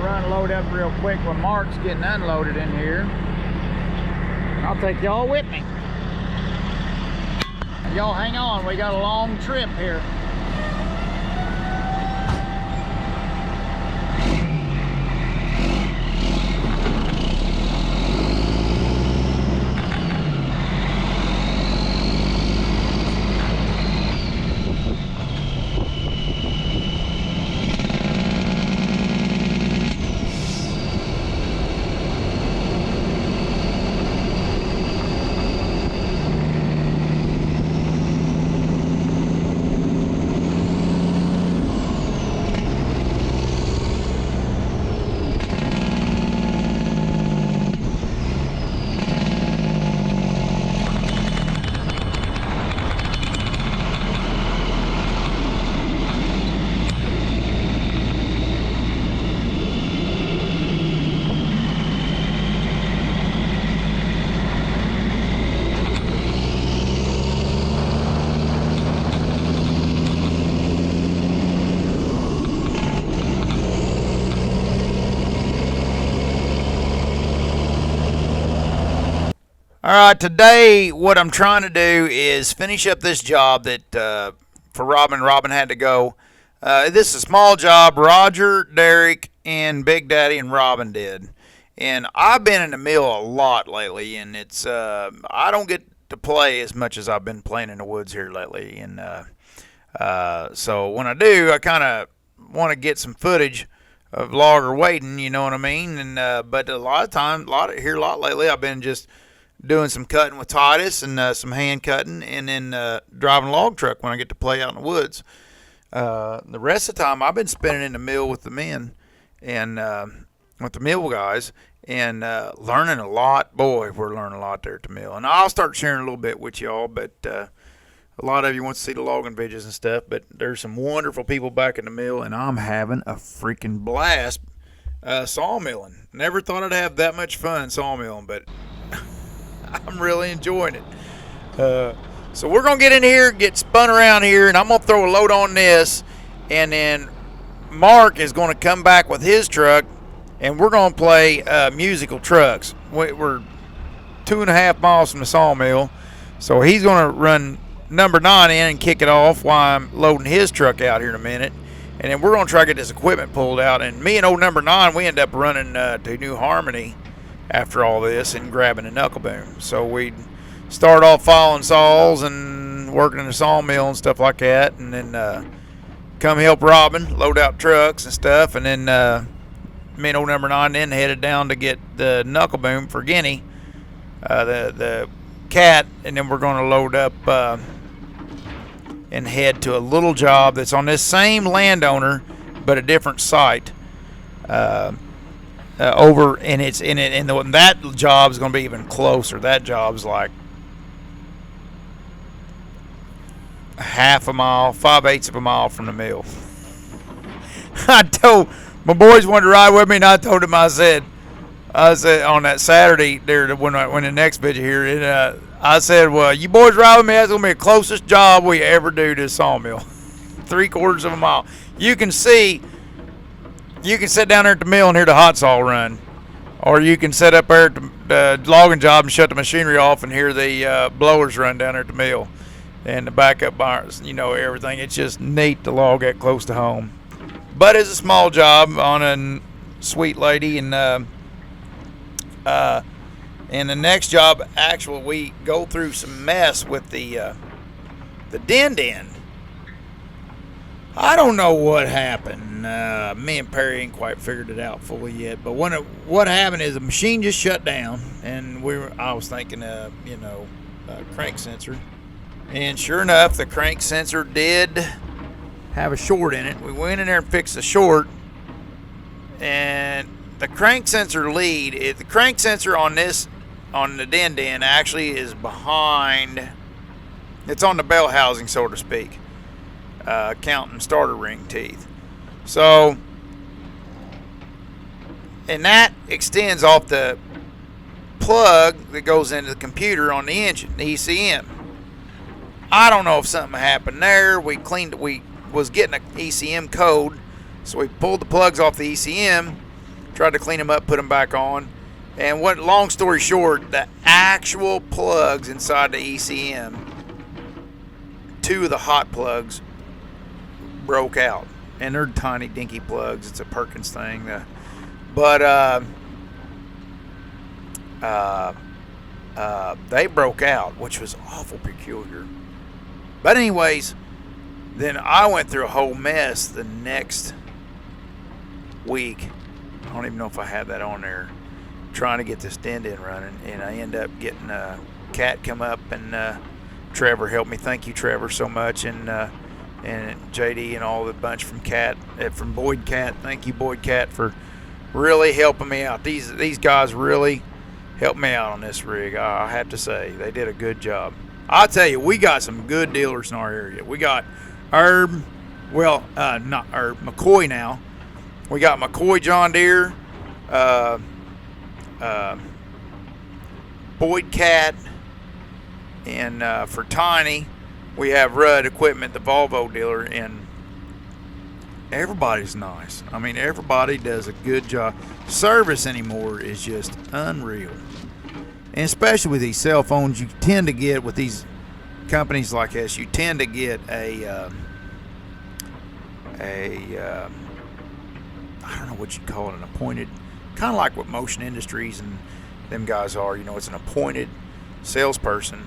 run a load up real quick when Mark's getting unloaded in here. I'll take y'all with me. Y'all hang on, we got a long trip here. All right, today what I'm trying to do is finish up this job that for Robin. Robin had to go. This is a small job. Roger, Derek, and Big Daddy and Robin did. And I've been in the mill a lot lately, and it's I don't get to play as much as I've been playing in the woods here lately. And so when I do, I kind of want to get some footage of logger waiting, you know what I mean? And but a lot of times, a lot lately, I've been just doing some cutting with Titus and some hand cutting, and then driving a log truck when I get to play out in the woods. The rest of the time I've been spending in the mill with the men and with the mill guys and learning a lot. Boy, we're learning a lot there at the mill. And I'll start sharing a little bit with y'all, but a lot of you want to see the logging videos and stuff, but there's some wonderful people back in the mill, and I'm having a freaking blast sawmilling. Never thought I'd have that much fun sawmilling, but I'm really enjoying it. So we're going to get in here, get spun around here, and I'm going to throw a load on this, and then Mark is going to come back with his truck, and we're going to play musical trucks. We're 2.5 miles from the sawmill, so he's going to run number 9 in and kick it off while I'm loading his truck out here in a minute. And then we're going to try to get this equipment pulled out. And me and old number 9, we end up running to New Harmony after all this and grabbing a knuckle boom. So we start off filing saws and working in the sawmill and stuff like that, and then come help Robin load out trucks and stuff, and then me and old number 9 then headed down to get the knuckle boom for Guinea, the cat, and then we're going to load up and head to a little job that's on this same landowner but a different site. Over, and it's in it, and that job is going to be even closer. That job's like half a mile, 5/8 of a mile from the mill. I told my boys wanted to ride with me, and I told them, I said on that Saturday there when the next video here, and I said, well, you boys ride with me. That's going to be the closest job we ever do to a sawmill. 3/4 of a mile. You can see. You can sit down there at the mill and hear the hot saw run, or you can sit up there at the logging job and shut the machinery off and hear the blowers run down there at the mill and the backup bars, you know, everything. It's just neat to log that close to home. But it's a small job on a sweet lady, and the next job, actually, we go through some mess with the den. I don't know what happened. Me and Perry ain't quite figured it out fully yet. But what happened is the machine just shut down, and I was thinking, crank sensor, and sure enough, the crank sensor did have a short in it. We went in there and fixed the short, and the crank sensor lead. The crank sensor on the den actually is behind. It's on the bell housing, so to speak. Counting starter ring teeth. So, and that extends off the plug that goes into the computer on the engine, the ECM. I don't know if something happened there. We was getting an ECM code, so we pulled the plugs off the ECM, tried to clean them up, put them back on. And what? Long story short, the actual plugs inside the ECM, 2 of the hot plugs broke out, and they're tiny dinky plugs. It's a Perkins thing, they broke out, which was awful peculiar. But anyways, then I went through a whole mess the next week. I don't even know if I had that on there, trying to get this din-din running, and I end up getting Cat come up, and Trevor helped me. Thank you, Trevor, so much, and JD and all the bunch from from Boyd Cat. Thank you, Boyd Cat, for really helping me out. These guys really helped me out on this rig. I have to say, they did a good job. I'll tell you, we got some good dealers in our area. We got Herb, not Herb, McCoy now. We got McCoy John Deere, Boyd Cat, and for Tiny, we have Rudd Equipment, the Volvo dealer, and everybody's nice. I mean, everybody does a good job. Service anymore is just unreal. And especially with these cell phones, you tend to get, with these companies like this, you tend to get I don't know what you'd call it, an appointed, kind of like what Motion Industries and them guys are. It's an appointed salesperson.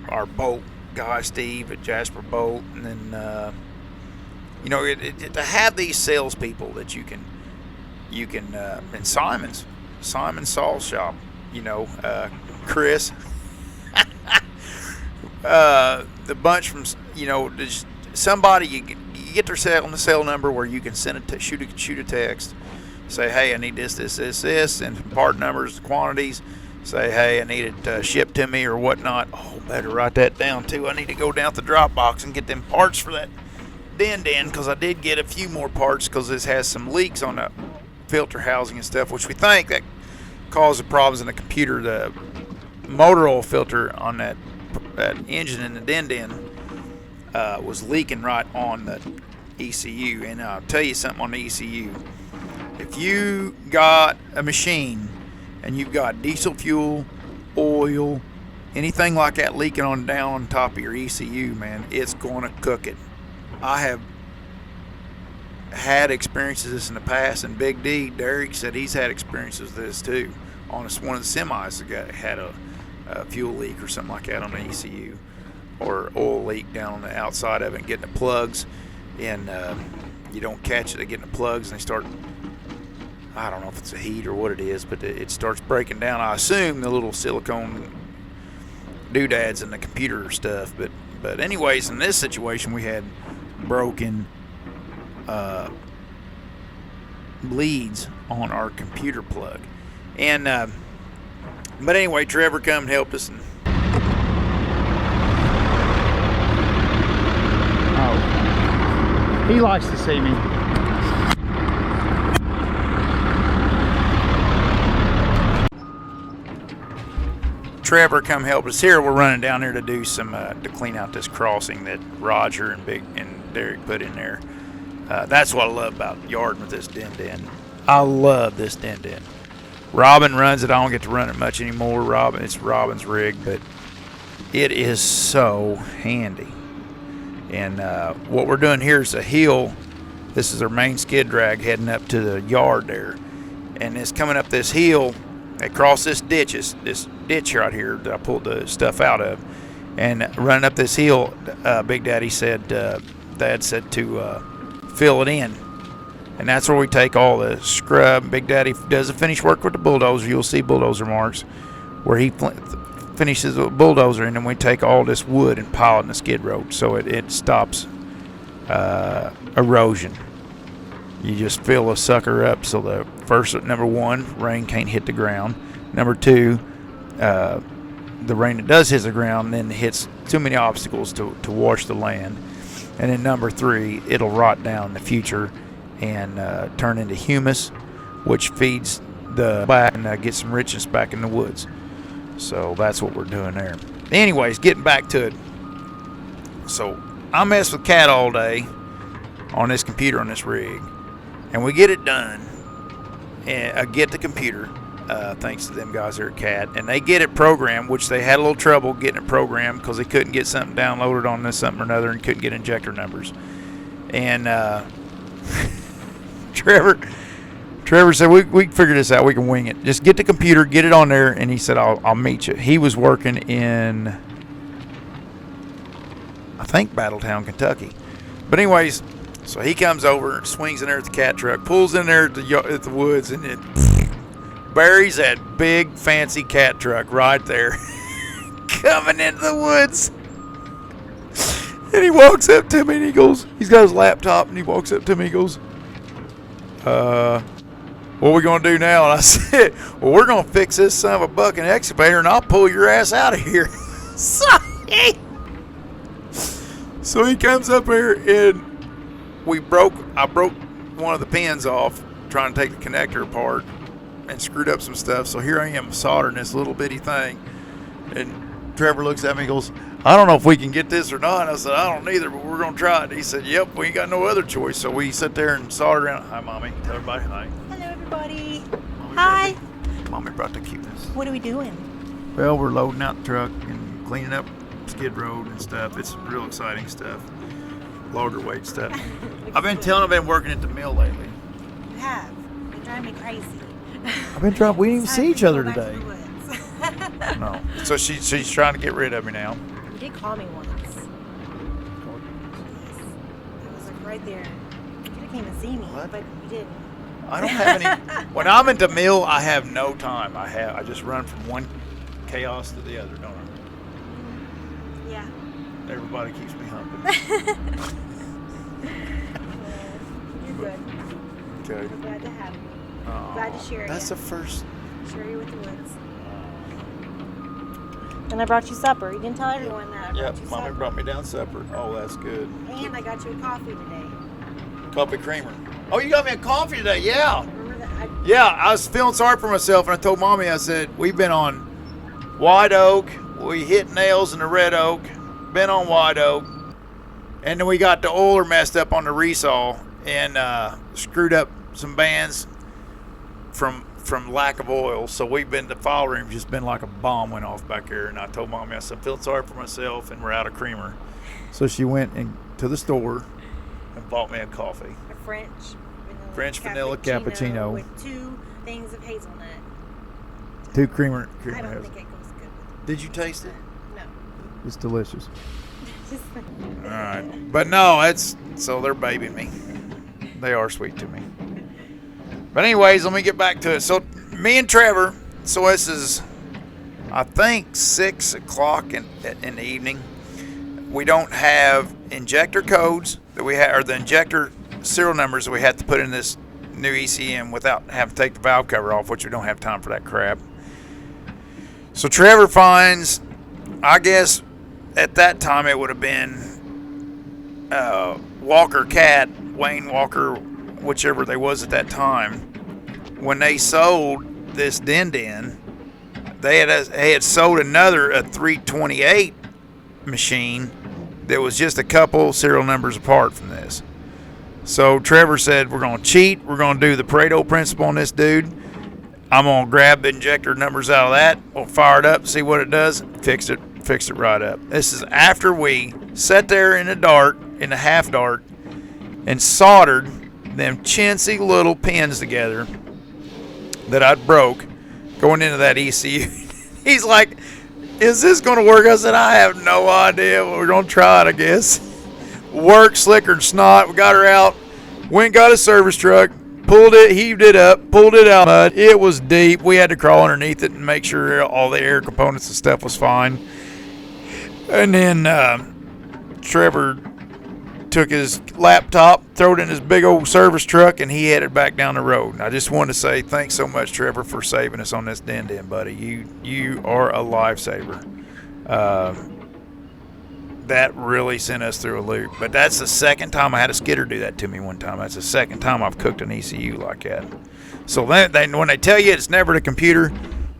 Our Bolt guy, Steve at Jasper Bolt, and then to have these salespeople that you can and Simon's Saw Shop, Chris, the bunch from just somebody you get their cell number where you can send it, shoot a text, say, hey, I need this, and part numbers, quantities. Say, hey, I need it shipped to me or whatnot. Oh, better write that down too. I need to go down to the drop box and get them parts for that din-din, because I did get a few more parts, because this has some leaks on the filter housing and stuff, which we think that caused the problems in the computer. The motor oil filter on that engine in the din-din was leaking right on the ECU. And I'll tell you something on the ECU. If you got a machine and you've got diesel fuel, oil, anything like that leaking on top of your ECU, man, it's going to cook it. I have had experiences with this in the past, and Big D, Derek, said he's had experiences with this too. On one of the semis that had a fuel leak or something like that on the ECU, or oil leak down on the outside of it, and getting the plugs, and you don't catch it, they get in the plugs and they start, I don't know if it's a heat or what it is, but it starts breaking down. I assume the little silicone doodads in the computer stuff. But anyways, in this situation, we had broken leads on our computer plug. And but anyway, Trevor come and helped us. And he likes to see me. Trevor come help us here. We're running down there to do some to clean out this crossing that Roger and Derek put in there. That's what I love about yarding with this din-din. I love this din-din. Robin runs it. I don't get to run it much anymore. It's Robin's rig, but it is so handy. And what we're doing here is a hill. This is our main skid drag heading up to the yard there, and it's coming up this hill. Across this ditch right here that I pulled the stuff out of, and running up this hill, Big Daddy said, Dad said to fill it in, and that's where we take all the scrub. Big Daddy does the finish work with the bulldozer. You'll see bulldozer marks where he finishes the bulldozer, and then we take all this wood and pile it in the skid road so it stops erosion. You just fill a sucker up so the first, number one, rain can't hit the ground. Number two, the rain that does hit the ground then hits too many obstacles to wash the land. And then number three, it'll rot down in the future and turn into humus, which feeds the back and gets some richness back in the woods. So that's what we're doing there. Anyways, getting back to it. So I messed with Cat all day on this computer on this rig. and we get it done. And I get the computer, thanks to them guys there at CAT, and they get it programmed, which they had a little trouble getting it programmed because they couldn't get something downloaded on this something or another and couldn't get injector numbers. And Trevor said, we can figure this out. We can wing it. Just get the computer, get it on there. And he said, I'll meet you. He was working in, I think, Battletown, Kentucky. But anyways, so he comes over, swings in there at the CAT truck, pulls in there at the woods, and it buries that big, fancy CAT truck right there coming into the woods. And he walks up to me, and he goes, he's got his laptop, and he walks up to me, and he goes, what are we going to do now? And I said, well, we're going to fix this son of a bucking excavator, and I'll pull your ass out of here. So he comes up here, and I broke one of the pins off trying to take the connector apart and screwed up some stuff. So here I am soldering this little bitty thing. And Trevor looks at me and goes, I don't know if we can get this or not. And I said, I don't either, but we're going to try it. He said, yep, we ain't got no other choice. So we sit there and solder around. Hi, Mommy. Tell everybody hi. Hello, everybody. Mommy Hi. Mommy brought the cuteness. What are we doing? Well, we're loading out the truck and cleaning up Skid Road and stuff. It's real exciting stuff. Larger weight stuff. I've been working at the mill lately. You have. You're driving me crazy. I've been trying. We didn't even see each other today. To No. So she's trying to get rid of me now. You did call me once. Yes. I was like right there. You could have came and see me, What? but you didn't. I don't have any. When I'm at the mill, I have no time. I just run from one chaos to the other, don't I? Yeah. Everybody keeps me humping. You're good. Okay. I'm glad to have you. Oh, Glad to share that's you. the first. Share you with the woods. And I brought you supper. You didn't tell everyone that. I brought Yep, you Mommy supper. brought me down supper. Oh, that's good. And I got you a coffee today. Coffee creamer. Oh, you got me a coffee today? Yeah. Remember that? Yeah, I was feeling sorry for myself, and I told Mommy, I said, we've been on White Oak, we hit nails in the Red Oak, been on White Oak, and then we got the oiler messed up on the resaw and screwed up some bands from lack of oil. So the file room's just been like a bomb went off back there. And I told Mommy, I said, I'm feeling sorry for myself, and we're out of creamer. So she went to the store and bought me a coffee. A French vanilla cappuccino with 2 things of hazelnut. 2 creamer I don't hazelnut. think it goes good with Did you taste it? No. It's delicious. Just All right. But no, so they're babying me. They are sweet to me. But anyways, let me get back to it. So me and Trevor, so this is, I think, 6 o'clock in the evening. We don't have injector codes that we have, or the injector serial numbers that we have to put in this new ECM without having to take the valve cover off, which we don't have time for that crap. So Trevor finds, I guess at that time it would have been Walker Cat, Wayne Walker, whichever they was at that time. When they sold this Din, they had sold another a 328 machine that was just a couple serial numbers apart from this. So Trevor said, we're going to cheat. We're going to do the Pareto principle on this dude. I'm going to grab the injector numbers out of that. We'll fire it up, see what it does. Fix it right up. This is after we sat there in the half dart, and soldered them chintzy little pins together that I broke going into that ECU. He's like, is this going to work? I said, I have no idea. We're going to try it, I guess. Worked slicker than snot. We got her out. Went and got a service truck. Pulled it, heaved it up, pulled it out. Mud. It was deep. We had to crawl underneath it and make sure all the air components and stuff was fine. And then Trevor took his laptop, threw it in his big old service truck, and he headed back down the road. And I just wanted to say thanks so much, Trevor, for saving us on this Din, buddy. You are a lifesaver. That really sent us through a loop. But that's the second time I had a skidder do that to me one time. That's the second time I've cooked an ECU like that. So when they tell you it's never the computer,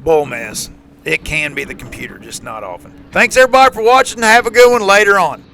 bull mess. It can be the computer, just not often. Thanks, everybody, for watching. Have a good one later on.